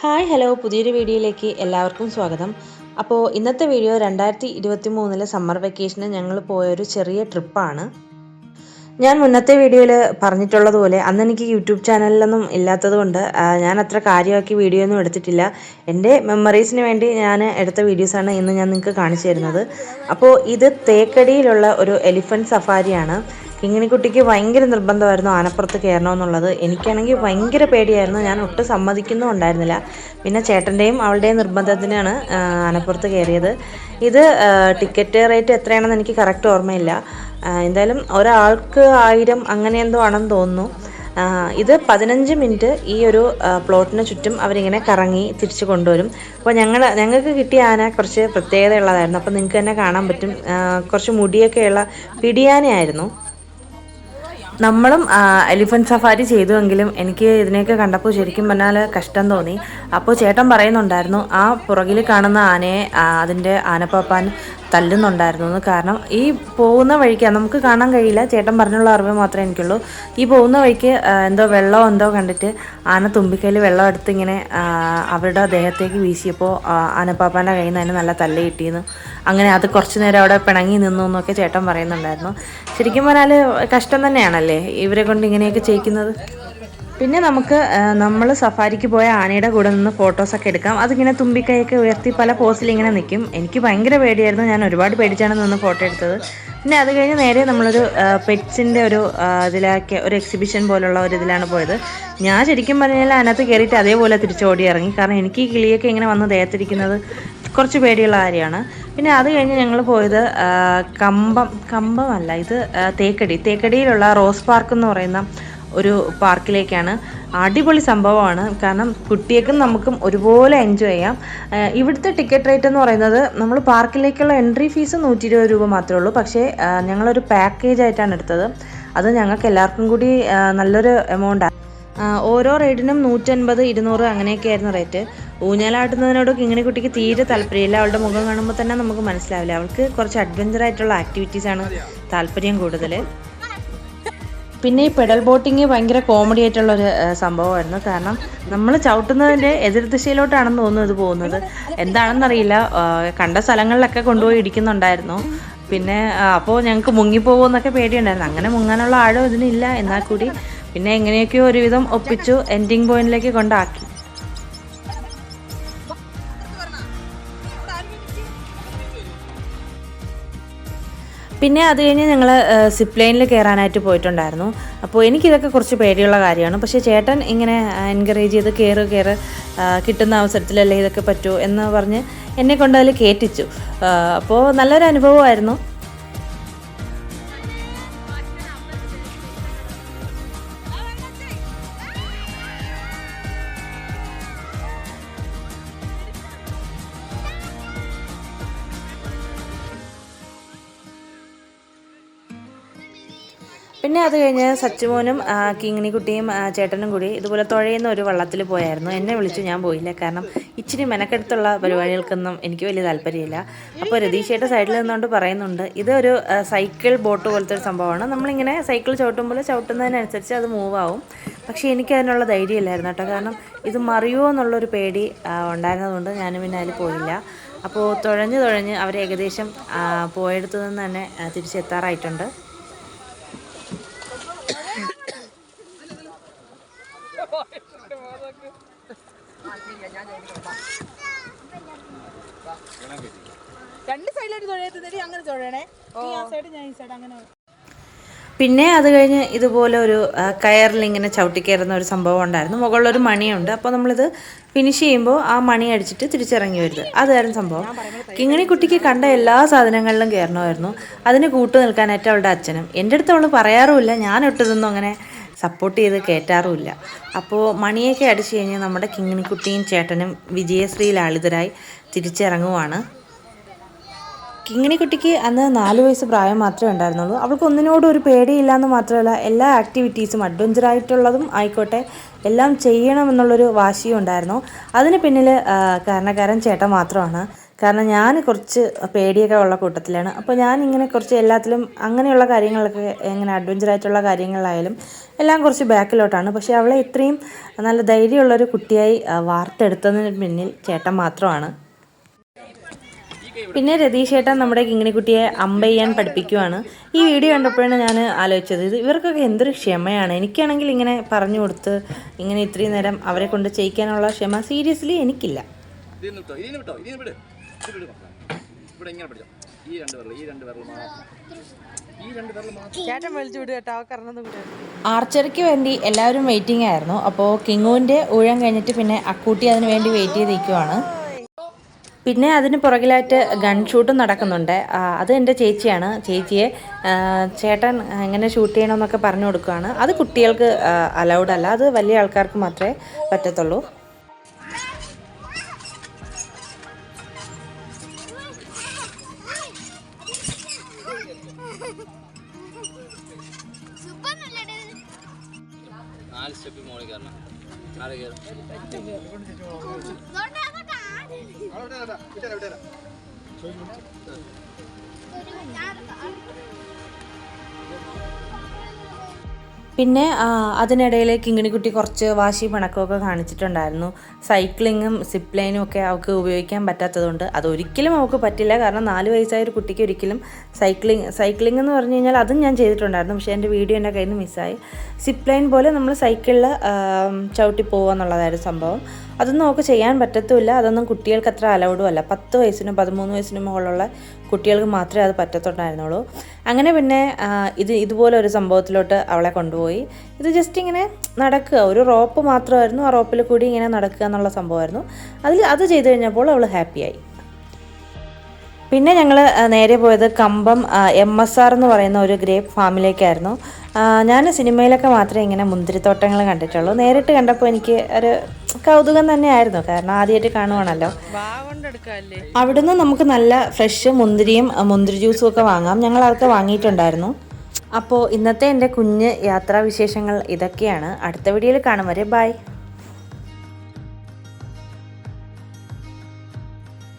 Hi hello, പുതിയൊരു വീഡിയോയിലേക്ക് എല്ലാവർക്കും സ്വാഗതം. അപ്പോൾ ഇന്നത്തെ വീഡിയോ 2023 സമ്മർ വെക്കേഷന് ഞങ്ങൾ പോയൊരു ചെറിയ ട്രിപ്പാണ്. ഞാൻ മുന്നത്തെ വീഡിയോയിൽ പറഞ്ഞിട്ടുള്ളതുപോലെ അന്ന് എനിക്ക് യൂട്യൂബ് ചാനലിലൊന്നും ഇല്ലാത്തത് കൊണ്ട് ഞാൻ അത്ര കാര്യമാക്കി വീഡിയോ ഒന്നും എടുത്തിട്ടില്ല. എൻ്റെ മെമ്മറീസിന് വേണ്ടി ഞാൻ എടുത്ത വീഡിയോസാണ് ഇന്ന് ഞാൻ നിങ്ങൾക്ക് കാണിച്ചു തരുന്നത്. അപ്പോൾ ഇത് തേക്കടിയിലുള്ള ഒരു എലിഫൻറ്റ് സഫാരിയാണ്. കിങ്ങിണിക്കുട്ടിക്ക് ഭയങ്കര നിർബന്ധമായിരുന്നു ആനപ്പുറത്ത് കയറണമെന്നുള്ളത്. എനിക്കാണെങ്കിൽ ഭയങ്കര പേടിയായിരുന്നു. ഞാൻ ഒട്ടും സമ്മതിക്കുന്നും ഉണ്ടായിരുന്നില്ല. പിന്നെ ചേട്ടൻ്റെയും അവളുടെയും നിർബന്ധത്തിനാണ് ആനപ്പുറത്ത് കയറിയത്. ഇത് ടിക്കറ്റ് റേറ്റ് എത്രയാണെന്ന് എനിക്ക് കറക്റ്റ് ഓർമ്മയില്ല. എന്തായാലും ഒരാൾക്ക് 1000 അങ്ങനെ എന്തോ ആണെന്ന് തോന്നുന്നു. ഇത് 15 മിനിറ്റ് ഈ ഒരു പ്ലോട്ടിന് ചുറ്റും അവരിങ്ങനെ കറങ്ങി തിരിച്ചു കൊണ്ടുവരും. അപ്പോൾ ഞങ്ങൾക്ക് കിട്ടിയ ആന കുറച്ച് പ്രത്യേകതയുള്ളതായിരുന്നു. അപ്പോൾ നിങ്ങൾക്ക് തന്നെ കാണാൻ പറ്റും, കുറച്ച് മുടിയൊക്കെയുള്ള പിടിയാനയായിരുന്നു. നമ്മളും എലിഫൻറ്റ് സഫാരി ചെയ്തുവെങ്കിലും എനിക്ക് ഇതിനെയൊക്കെ കണ്ടപ്പോൾ ശരിക്കും പറഞ്ഞാൽ കഷ്ടം തോന്നി. അപ്പോൾ ചേട്ടൻ പറയുന്നുണ്ടായിരുന്നു ആ പുറകിൽ കാണുന്ന ആനയെ അതിൻ്റെ ആനപ്പാപ്പാൻ തല്ലുന്നുണ്ടായിരുന്നു. കാരണം ഈ പോകുന്ന വഴിക്ക് നമുക്ക് കാണാൻ കഴിയില്ല, ചേട്ടൻ പറഞ്ഞുള്ള അറിവ് മാത്രമേ എനിക്കുള്ളൂ. ഈ പോകുന്ന വഴിക്ക് എന്തോ വെള്ളം എന്തോ കണ്ടിട്ട് ആന തുമ്പിക്കൈയിൽ വെള്ളം എടുത്ത് ഇങ്ങനെ അവരുടെ ദേഹത്തേക്ക് വീശിയപ്പോൾ ആനപ്പാപ്പാൻ്റെ കയ്യിൽ നിന്ന് തന്നെ നല്ല തല്ല് കിട്ടിയെന്ന്. അങ്ങനെ അത് കുറച്ച് നേരം അവിടെ പിണങ്ങി നിന്നു എന്നൊക്കെ ചേട്ടൻ പറയുന്നുണ്ടായിരുന്നു. ശരിക്കും പറഞ്ഞാൽ കഷ്ടം തന്നെയാണല്ലേ ഇവരെ കൊണ്ട് ഇങ്ങനെയൊക്കെ ചെയ്യിക്കുന്നത്. പിന്നെ നമ്മൾ സഫാരിക്ക് പോയ ആനയുടെ കൂടെ നിന്ന് ഫോട്ടോസൊക്കെ എടുക്കാം. അതിങ്ങനെ തുമ്പിക്കൈയൊക്കെ ഉയർത്തി പല പോസിൽ ഇങ്ങനെ നിൽക്കും. എനിക്ക് ഭയങ്കര പേടിയായിരുന്നു. ഞാൻ ഒരുപാട് പേടിച്ചാണ് നിന്ന് ഫോട്ടോ എടുത്തത്. പിന്നെ അത് കഴിഞ്ഞ് നേരെ നമ്മളൊരു പെറ്റ്സിൻ്റെ ഒരു ഇതിലേക്ക് ഒരു എക്സിബിഷൻ പോലുള്ള ഒരു ഇതിലാണ് പോയത്. ഞാൻ ശരിക്കും പറഞ്ഞാൽ അതിനകത്ത് കയറിയിട്ട് അതേപോലെ തിരിച്ചോടി ഇറങ്ങി. കാരണം എനിക്ക് ഈ കിളിയൊക്കെ ഇങ്ങനെ വന്ന് ദേഹത്തിരിക്കുന്നത് കുറച്ച് പേടിയുള്ള കാര്യമാണ്. പിന്നെ അത് കഴിഞ്ഞ് ഞങ്ങൾ പോയത് കമ്പമല്ല, ഇത് തേക്കടിയിലുള്ള റോസ് പാർക്ക് എന്ന് പറയുന്ന ഒരു പാർക്കിലേക്കാണ്. അടിപൊളി സംഭവമാണ്. കാരണം കുട്ടികൾക്കും നമുക്കും ഒരുപോലെ എൻജോയ് ചെയ്യാം. ഇവിടുത്തെ ടിക്കറ്റ് റേറ്റ് എന്ന് പറയുന്നത് നമ്മൾ പാർക്കിലേക്കുള്ള എൻട്രി ഫീസ് 120 രൂപ മാത്രമേ ഉള്ളൂ. പക്ഷേ ഞങ്ങളൊരു പാക്കേജ് ആയിട്ടാണ് എടുത്തത്. അത് ഞങ്ങൾക്ക് എല്ലാവർക്കും കൂടി നല്ലൊരു എമൗണ്ടാണ്. ഓരോ റൈഡിനും 150, 200 അങ്ങനെയൊക്കെയായിരുന്നു റേറ്റ്. ഊഞ്ഞാലാട്ടുന്നതിനോട് കിങ്ങിണിക്കുട്ടിക്ക് തീരെ താല്പര്യമില്ല. അവളുടെ മുഖം കാണുമ്പോൾ തന്നെ നമുക്ക് മനസ്സിലാവില്ല. അവൾക്ക് കുറച്ച് അഡ്വഞ്ചറായിട്ടുള്ള ആക്ടിവിറ്റീസാണ് താല്പര്യം കൂടുതൽ. പിന്നെ ഈ പെഡൽ ബോട്ടിങ് ഭയങ്കര കോമഡി ആയിട്ടുള്ളൊരു സംഭവമായിരുന്നു. കാരണം നമ്മൾ ചവിട്ടുന്നതിൻ്റെ എതിർ ദിശയിലോട്ടാണെന്ന് തോന്നുന്നു ഇത് പോകുന്നത്. എന്താണെന്നറിയില്ല, കണ്ട സ്ഥലങ്ങളിലൊക്കെ കൊണ്ടുപോയി ഇടിക്കുന്നുണ്ടായിരുന്നു. പിന്നെ അപ്പോൾ ഞങ്ങൾക്ക് മുങ്ങിപ്പോകുമെന്നൊക്കെ പേടിയുണ്ടായിരുന്നു. അങ്ങനെ മുങ്ങാനുള്ള ആഴം ഇതിനില്ല. എന്നാൽ കൂടി പിന്നെ എങ്ങനെയൊക്കെയോ ഒരുവിധം ഒപ്പിച്ചു എൻഡിങ് പോയിന്റിലേക്ക് കൊണ്ടാക്കി. പിന്നെ അത് കഴിഞ്ഞ് ഞങ്ങൾ സിപ്പ് ലൈനിൽ കയറാനായിട്ട് പോയിട്ടുണ്ടായിരുന്നു. അപ്പോൾ എനിക്കിതൊക്കെ കുറച്ച് പേടിയുള്ള കാര്യമാണ്. പക്ഷേ ചേട്ടൻ ഇങ്ങനെ എൻകറേജ് ചെയ്ത് കയറ് കിട്ടുന്ന അവസരത്തിലല്ലേ ഇതൊക്കെ പറ്റൂ എന്ന് പറഞ്ഞ് എന്നെ കൊണ്ട് അതിൽ കയറ്റിച്ചു. അപ്പോൾ നല്ലൊരു അനുഭവമായിരുന്നു. പിന്നെ അത് കഴിഞ്ഞ് സച്ചുമോനും കിങ്ങിണിക്കുട്ടിയും ചേട്ടനും കൂടി ഇതുപോലെ തുഴയുന്ന ഒരു വള്ളത്തിൽ പോയായിരുന്നു. എന്നെ വിളിച്ചു, ഞാൻ പോയില്ല. കാരണം ഇച്ചിരി മെനക്കെടുത്തുള്ള പരിപാടികൾക്കൊന്നും എനിക്ക് വലിയ താല്പര്യമില്ല. അപ്പോൾ രതീഷേട്ട സൈഡിൽ നിന്നുകൊണ്ട് പറയുന്നുണ്ട്, ഇതൊരു സൈക്കിൾ ബോട്ട് പോലത്തെ ഒരു സംഭവമാണ്. നമ്മളിങ്ങനെ സൈക്കിൾ ചവിട്ടുമ്പോൾ ചവിട്ടുന്നതിനനുസരിച്ച് അത് മൂവ് ആവും. പക്ഷേ എനിക്കതിനുള്ള ധൈര്യമില്ലായിരുന്നു കേട്ടോ. കാരണം ഇത് മറിയുമോ എന്നുള്ളൊരു പേടി ഉണ്ടായിരുന്നതുകൊണ്ട് ഞാനും പിന്നെ അതിൽ പോയില്ല. അപ്പോൾ തുഴഞ്ഞ് അവർ ഏകദേശം പോയെടുത്തു നിന്ന് തന്നെ തിരിച്ചെത്താറായിട്ടുണ്ട്. രണ്ട് സൈഡിലായിട്ട് തൊഴയത്തി അങ്ങനെ തൊഴണേ. പിന്നെ അത് കഴിഞ്ഞ് ഇതുപോലെ ഒരു കയറിൽ ഇങ്ങനെ ചവിട്ടിക്കയറുന്ന ഒരു സംഭവം ഉണ്ടായിരുന്നു. മുകളിലൊരു മണിയുണ്ട്. അപ്പോൾ നമ്മളിത് ഫിനിഷ് ചെയ്യുമ്പോൾ ആ മണി അടിച്ചിട്ട് തിരിച്ചിറങ്ങി വരുന്നത്. അതായിരുന്നു സംഭവം. കിങ്ങിണിക്കുട്ടിക്ക് കണ്ട എല്ലാ സാധനങ്ങളിലും കയറണമായിരുന്നു. അതിന് കൂട്ടു നിൽക്കാനായിട്ട് അവളുടെ അച്ഛനും. എൻ്റെ അടുത്ത് അവൾ പറയാറുമില്ല, ഞാനൊട്ടതൊന്നും അങ്ങനെ സപ്പോർട്ട് ചെയ്ത് കയറ്റാറുമില്ല. അപ്പോൾ മണിയൊക്കെ അടിച്ചു കഴിഞ്ഞ് നമ്മുടെ കിങ്ങിണിക്കുട്ടിയും ചേട്ടനും വിജയശ്രീ ലാളിതരായി തിരിച്ചിറങ്ങുവാണ്. കിങ്ങിണിക്കുട്ടിക്ക് അന്ന് 4 വയസ്സ് പ്രായം മാത്രമേ ഉണ്ടായിരുന്നുള്ളൂ. അവൾക്ക് ഒന്നിനോടും ഒരു പേടിയില്ലാന്ന് മാത്രമല്ല, എല്ലാ ആക്ടിവിറ്റീസും അഡ്വഞ്ചറായിട്ടുള്ളതും ആയിക്കോട്ടെ എല്ലാം ചെയ്യണമെന്നുള്ളൊരു വാശിയും ഉണ്ടായിരുന്നു. അതിന് പിന്നിൽ കാരണക്കാരൻ ചേട്ടൻ മാത്രമാണ്. കാരണം ഞാൻ കുറച്ച് പേടിയൊക്കെ ഉള്ള കൂട്ടത്തിലാണ്. അപ്പോൾ ഞാനിങ്ങനെ കുറച്ച് എല്ലാത്തിലും അങ്ങനെയുള്ള കാര്യങ്ങളൊക്കെ ഇങ്ങനെ അഡ്വഞ്ചറായിട്ടുള്ള കാര്യങ്ങളിലായാലും എല്ലാം കുറച്ച് ബാക്കിലോട്ടാണ്. പക്ഷേ അവളെ ഇത്രയും നല്ല ധൈര്യമുള്ളൊരു കുട്ടിയായി വാർത്തെടുത്തതിന് പിന്നിൽ ചേട്ടൻ മാത്രമാണ്. പിന്നെ രതീഷ് ചേട്ടൻ നമ്മുടെ കിങ്ങിണിക്കുട്ടിയെ അമ്പ ചെയ്യാൻ പഠിപ്പിക്കുവാണ്. ഈ വീഡിയോ കണ്ടപ്പോഴാണ് ഞാൻ ആലോചിച്ചത്, ഇവർക്കൊക്കെ എന്തൊരു ക്ഷമയാണ്. എനിക്കാണെങ്കിൽ ഇങ്ങനെ പറഞ്ഞു കൊടുത്ത് ഇങ്ങനെ ഇത്രയും നേരം അവരെ കൊണ്ട് ചെയ്യിക്കാനുള്ള ക്ഷമ സീരിയസ്ലി എനിക്കില്ല. ആർച്ചറിക്ക് വേണ്ടി എല്ലാവരും വെയിറ്റിംഗ് ആയിരുന്നു. അപ്പോൾ കിങ്ങുവിൻ്റെ ഊഴം കഴിഞ്ഞിട്ട് പിന്നെ അക്കൂട്ടി അതിന് വേണ്ടി വെയിറ്റ് ചെയ്തിരിക്കുവാണ്. പിന്നെ അതിന് പുറകിലായിട്ട് ഗൺ ഷൂട്ടും നടക്കുന്നുണ്ട്. അത് എൻ്റെ ചേച്ചിയാണ്. ചേച്ചിയെ ചേട്ടൻ എങ്ങനെ ഷൂട്ട് ചെയ്യണമെന്നൊക്കെ പറഞ്ഞു കൊടുക്കുകയാണ്. അത് കുട്ടികൾക്ക് അലൗഡ് അല്ല, അത് വലിയ ആൾക്കാർക്ക് മാത്രമേ പറ്റത്തുള്ളൂ. പിന്നെ അതിനിടയിൽ കിങ്ങിണിക്കുട്ടി കുറച്ച് വാശി പിണക്കമൊക്കെ കാണിച്ചിട്ടുണ്ടായിരുന്നു. സൈക്ലിങ്ങും സിപ്പ് ലൈനും ഒക്കെ അവൾക്ക് ഉപയോഗിക്കാൻ പറ്റാത്തതുകൊണ്ട് അതൊരിക്കലും അവൾക്ക് പറ്റില്ല. കാരണം 4 വയസ്സായ ഒരു കുട്ടിക്ക് ഒരിക്കലും സൈക്ലിംഗ് എന്ന് പറഞ്ഞു കഴിഞ്ഞാൽ അതും ഞാൻ ചെയ്തിട്ടുണ്ടായിരുന്നു. പക്ഷേ എൻ്റെ വീഡിയോ എൻ്റെ കയ്യിൽ നിന്ന് മിസ്സായി. സിപ്പ് ലൈൻ പോലെ നമ്മൾ സൈക്കിളിൽ ചവിട്ടി പോകുക എന്നുള്ളതായിരുന്നു സംഭവം. അതൊന്നും അവൾക്ക് ചെയ്യാൻ പറ്റത്തുമില്ല. അതൊന്നും കുട്ടികൾക്ക് അത്ര അലൗഡും അല്ല. 10 വയസ്സിനും 13 വയസ്സിനും മുകളിലുള്ള കുട്ടികൾക്ക് മാത്രമേ അത് പറ്റത്തുണ്ടായിരുന്നുള്ളൂ. അങ്ങനെ പിന്നെ ഇതുപോലെ ഒരു സംഭവത്തിലോട്ട് അവളെ കൊണ്ടുപോയി. ഇത് ജസ്റ്റ് ഇങ്ങനെ നടക്കുക, ഒരു റോപ്പ് മാത്രമായിരുന്നു. ആ റോപ്പിൽ കൂടി ഇങ്ങനെ നടക്കുക എന്നുള്ള സംഭവമായിരുന്നു. അത് ചെയ്ത് കഴിഞ്ഞപ്പോൾ അവൾ ഹാപ്പിയായി. പിന്നെ ഞങ്ങൾ നേരെ പോയത് കമ്പം MSR എന്ന് പറയുന്ന ഒരു ഗ്രേപ്പ് ഫാമിലേക്കായിരുന്നു. ഞാൻ സിനിമയിലൊക്കെ മാത്രമേ ഇങ്ങനെ മുന്തിരിത്തോട്ടങ്ങൾ കണ്ടിട്ടുള്ളൂ. നേരിട്ട് കണ്ടപ്പോൾ എനിക്ക് ഒരു കൗതുകം തന്നെയായിരുന്നു. കാരണം ആദ്യമായിട്ട് കാണുവാണല്ലോ. അവിടുന്ന് നമുക്ക് നല്ല ഫ്രഷ് മുന്തിരിയും മുന്തിരി ജ്യൂസും ഒക്കെ വാങ്ങാം. ഞങ്ങൾ അതൊക്കെ വാങ്ങിയിട്ടുണ്ടായിരുന്നു. അപ്പോൾ ഇന്നത്തെ എൻ്റെ കുഞ്ഞ് യാത്രാവിശേഷങ്ങൾ ഇതൊക്കെയാണ്. അടുത്ത വീഡിയോയിൽ കാണും വരെ ബൈ.